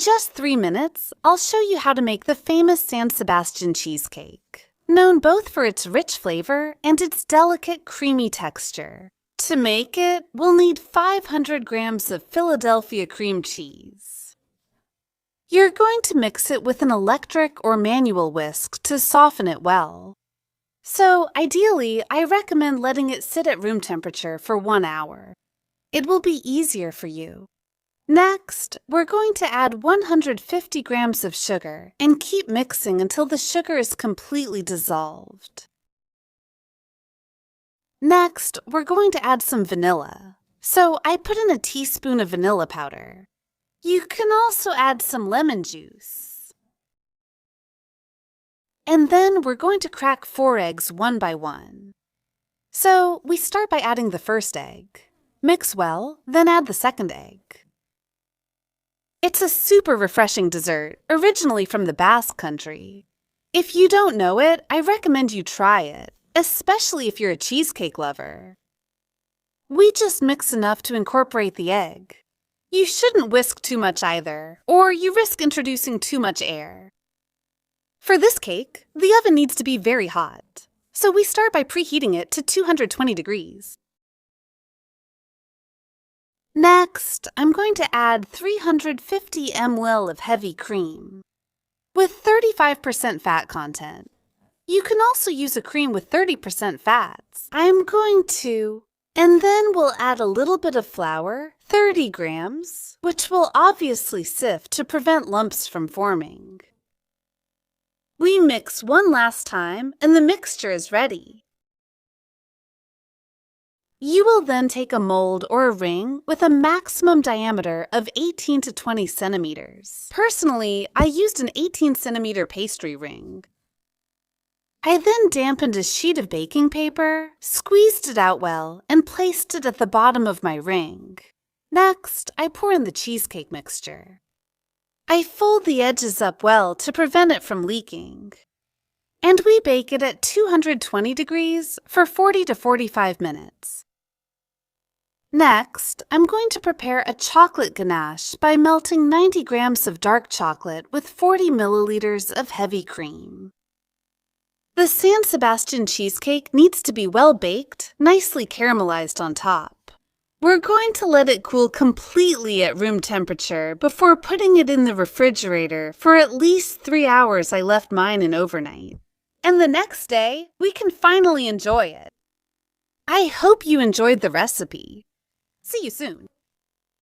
just 3 minutes, I'll show you how to make the famous San Sebastián cheesecake, known both for its rich flavor and its delicate, creamy texture. To make it, we'll need 500 grams of Philadelphia cream cheese. You're going to mix it with an electric or manual whisk to soften it well. So, ideally, I recommend letting it sit at room temperature for 1 hour. It will be easier for you. Next, we're going to add 150 grams of sugar and keep mixing until the sugar is completely dissolved. Next, we're going to add some vanilla. So I put in a teaspoon of vanilla powder. You can also add some lemon juice. And then we're going to crack 4 eggs one by one. So we start by adding the first egg. Mix well, then add the second egg. It's a super refreshing dessert, originally from the Basque Country. If you don't know it, I recommend you try it, especially if you're a cheesecake lover. We just mix enough to incorporate the egg. You shouldn't whisk too much either, or you risk introducing too much air. For this cake, the oven needs to be very hot, so we start by preheating it to 220 degrees. Next, I'm going to add 350 ml of heavy cream with 35% fat content. You can also use a cream with 30% fats. And then we'll add a little bit of flour, 30 grams, which we'll obviously sift to prevent lumps from forming. We mix one last time and the mixture is ready. You will then take a mold or a ring with a maximum diameter of 18 to 20 centimeters. Personally, I used an 18-centimeter pastry ring. I then dampened a sheet of baking paper, squeezed it out well, and placed it at the bottom of my ring. Next, I pour in the cheesecake mixture. I fold the edges up well to prevent it from leaking. And we bake it at 220 degrees for 40 to 45 minutes. Next, I'm going to prepare a chocolate ganache by melting 90 grams of dark chocolate with 40 milliliters of heavy cream. The San Sebastián cheesecake needs to be well baked, nicely caramelized on top. We're going to let it cool completely at room temperature before putting it in the refrigerator for at least 3 hours. I left mine in overnight. And the next day, we can finally enjoy it. I hope you enjoyed the recipe. See you soon.